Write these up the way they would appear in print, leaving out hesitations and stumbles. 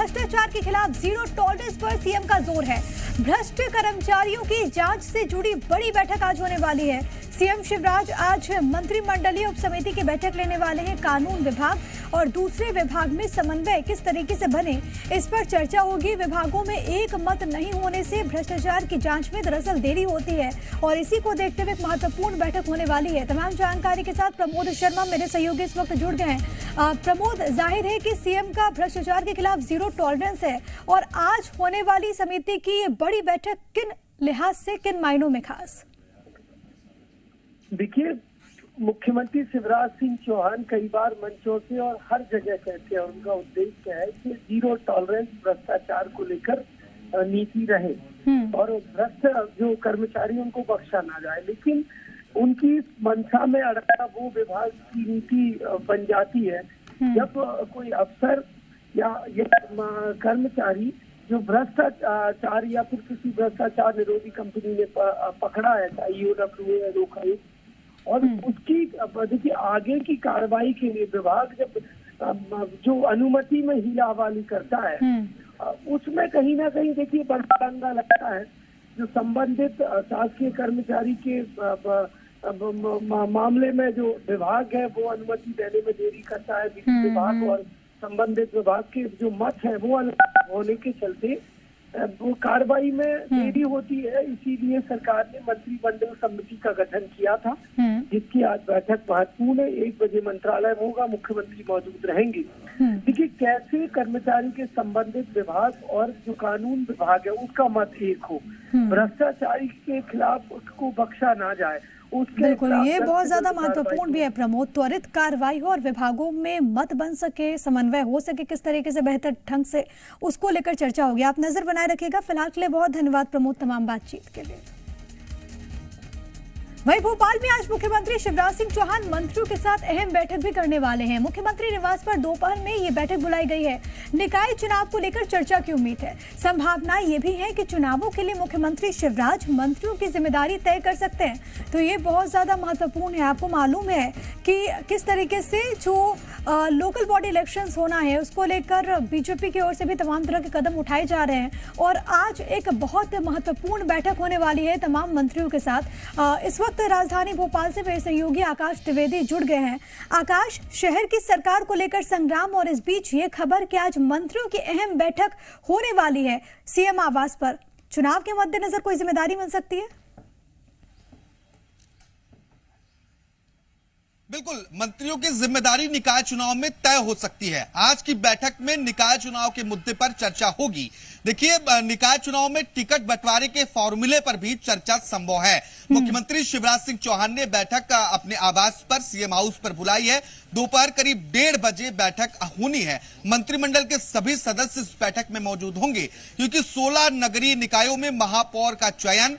भ्रष्टाचार के खिलाफ जीरो टॉलरेंस पर सीएम का जोर है। भ्रष्ट कर्मचारियों की जांच से जुड़ी बड़ी बैठक आज होने वाली है। सीएम शिवराज आज मंत्रिमंडलीय उप समिति की बैठक लेने वाले हैं। कानून विभाग और दूसरे विभाग में समन्वय किस तरीके से बने, इस पर चर्चा होगी। विभागों में एक मत नहीं होने से भ्रष्टाचार की जांच में दरअसल देरी होती है और इसी को देखते हुए एक महत्वपूर्ण बैठक होने वाली है। तमाम जानकारी के साथ प्रमोद शर्मा मेरे सहयोगी इस वक्त जुड़ गए हैं। प्रमोद, जाहिर है कि सीएम का भ्रष्टाचार के खिलाफ जीरो टॉलरेंस है और आज होने वाली समिति की ये बड़ी बैठक किन लिहाज से, किन मायनों में खास? देखिए, मुख्यमंत्री शिवराज सिंह चौहान कई बार मंचों से और हर जगह कहते हैं, उनका उद्देश्य है कि जीरो टॉलरेंस भ्रष्टाचार को लेकर नीति रहे और भ्रष्ट जो कर्मचारी उनको बख्शा ना जाए। लेकिन उनकी मंशा में अड़का वो विभाग की नीति बन जाती है जब कोई अफसर या कर्मचारी जो भ्रष्टाचार या फिर किसी भ्रष्टाचार निरोधी कंपनी ने पकड़ा है, EOW या लोकायुक्त, और उसकी देखिए आगे की कार्रवाई के लिए विभाग जब जो अनुमति में हीला हवाली करता है उसमें कहीं ना कहीं देखिए बड़ा डंगा लगता है। जो संबंधित शासकीय कर्मचारी के मामले में जो विभाग है वो अनुमति देने में देरी करता है। विभाग और संबंधित विभाग के जो मत है वो अलग होने के चलते वो कार्रवाई में देरी होती है। इसीलिए सरकार ने मंत्रिमंडल समिति का गठन किया था, जिसकी आज बैठक महत्वपूर्ण है। 1 बजे मंत्रालय में होगा, मुख्यमंत्री मौजूद रहेंगे। देखिए कैसे कर्मचारी के संबंधित विभाग और जो कानून विभाग है उसका मत एक हो, भ्रष्टाचारी के खिलाफ उसको बख्शा ना जाए। बिल्कुल, ये बहुत ज्यादा महत्वपूर्ण भी है प्रमोद। त्वरित कार्रवाई हो और विभागों में मत बन सके, समन्वय हो सके किस तरीके से बेहतर ढंग से, उसको लेकर चर्चा होगी। आप नजर बनाए रखिएगा। फिलहाल के लिए बहुत धन्यवाद प्रमोद तमाम बातचीत के लिए। वहीं भोपाल में आज मुख्यमंत्री शिवराज सिंह चौहान मंत्रियों के साथ अहम बैठक भी करने वाले हैं। मुख्यमंत्री निवास पर दोपहर में ये बैठक बुलाई गई है। निकाय चुनाव को लेकर चर्चा की उम्मीद है। संभावना ये भी है कि चुनावों के लिए मुख्यमंत्री शिवराज मंत्रियों की जिम्मेदारी तय कर सकते हैं, तो ये बहुत ज्यादा महत्वपूर्ण है। आपको मालूम है कि किस तरीके से जो लोकल बॉडी इलेक्शंस होना है उसको लेकर बीजेपी की ओर से भी तमाम तरह के कदम उठाए जा रहे हैं और आज एक बहुत महत्वपूर्ण बैठक होने वाली है तमाम मंत्रियों के साथ। इस वक्त राजधानी भोपाल से मेरे सहयोगी आकाश द्विवेदी जुड़ गए हैं। आकाश, शहर की सरकार को लेकर संग्राम और इस बीच ये खबर कि आज मंत्रियों की अहम बैठक होने वाली है सीएम आवास पर, चुनाव के मद्देनजर कोई जिम्मेदारी मिल सकती है? बिल्कुल, मंत्रियों की जिम्मेदारी निकाय चुनाव में तय हो सकती है। आज की बैठक में निकाय चुनाव के मुद्दे पर चर्चा होगी। देखिए, निकाय चुनाव में टिकट बंटवारे के फॉर्मूले पर भी चर्चा संभव है। मुख्यमंत्री शिवराज सिंह चौहान ने बैठक अपने आवास पर सीएम हाउस पर बुलाई है। दोपहर करीब 1:30 बजे बैठक होनी है। मंत्रिमंडल के सभी सदस्य इस बैठक में मौजूद होंगे क्योंकि 16 नगरीय निकायों में महापौर का चयन,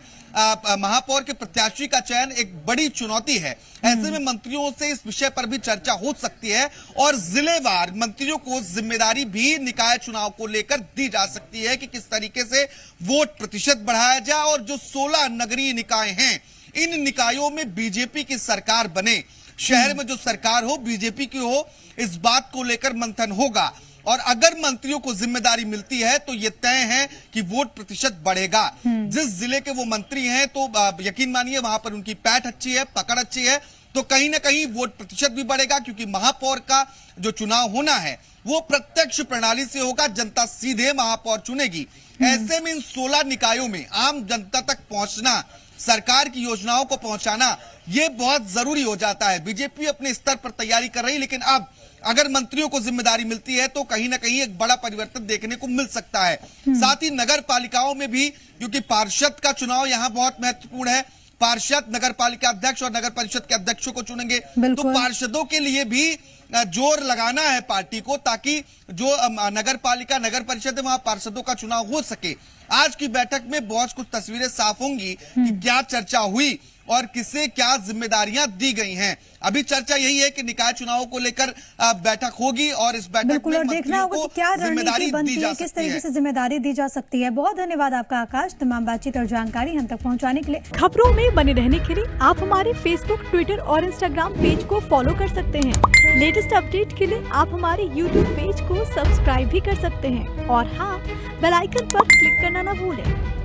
महापौर के प्रत्याशी का चयन एक बड़ी चुनौती है। ऐसे में मंत्रियों से इस विषय पर भी चर्चा हो सकती है और जिलेवार मंत्रियों को जिम्मेदारी भी निकाय चुनाव को लेकर दी जा सकती है कि किस तरीके से वोट प्रतिशत बढ़ाया जाए और जो 16 नगरीय निकाय हैं इन निकायों में बीजेपी की सरकार बने, शहर में जो सरकार हो बीजेपी की हो, इस बात को लेकर मंथन होगा। और अगर मंत्रियों को जिम्मेदारी मिलती है तो ये तय है कि वोट प्रतिशत बढ़ेगा। जिस जिले के वो मंत्री हैं तो यकीन मानिए वहां पर उनकी पैठ अच्छी है, पकड़ अच्छी है, तो कहीं ना कहीं वोट प्रतिशत भी बढ़ेगा क्योंकि महापौर का जो चुनाव होना है वो प्रत्यक्ष प्रणाली से होगा, जनता सीधे महापौर चुनेगी। ऐसे में इन 16 निकायों में आम जनता तक पहुंचना, सरकार की योजनाओं को पहुंचाना, ये बहुत जरूरी हो जाता है। बीजेपी अपने स्तर पर तैयारी कर रही, लेकिन अब अगर मंत्रियों को जिम्मेदारी मिलती है तो कहीं ना कहीं एक बड़ा परिवर्तन देखने को मिल सकता है। साथ ही नगर पालिकाओं में भी, क्योंकि पार्षद का चुनाव यहाँ बहुत महत्वपूर्ण है, पार्षद नगर पालिका अध्यक्ष और नगर परिषद के अध्यक्षों को चुनेंगे, तो पार्षदों के लिए भी जोर लगाना है पार्टी को ताकि जो नगर पालिका नगर परिषद है वहां पार्षदों का चुनाव हो सके। आज की बैठक में बहुत कुछ तस्वीरें साफ होंगी कि क्या चर्चा हुई और किसे क्या जिम्मेदारियां दी गई हैं। अभी चर्चा यही है कि निकाय चुनावों को लेकर बैठक होगी और इस बैठक में देखना होगा कि क्या रणनीति बनती है, किस तरीके से जिम्मेदारी दी जा सकती है। बहुत धन्यवाद आपका आकाश, तमाम बातचीत और जानकारी हम तक पहुंचाने के लिए। खबरों में बने रहने के लिए आप हमारे फेसबुक, ट्विटर और इंस्टाग्राम पेज को फॉलो कर सकते हैं। लेटेस्ट अपडेट के लिए आप हमारे YouTube पेज को सब्सक्राइब भी कर सकते हैं और हाँ, बेल आइकन पर क्लिक करना ना भूलें।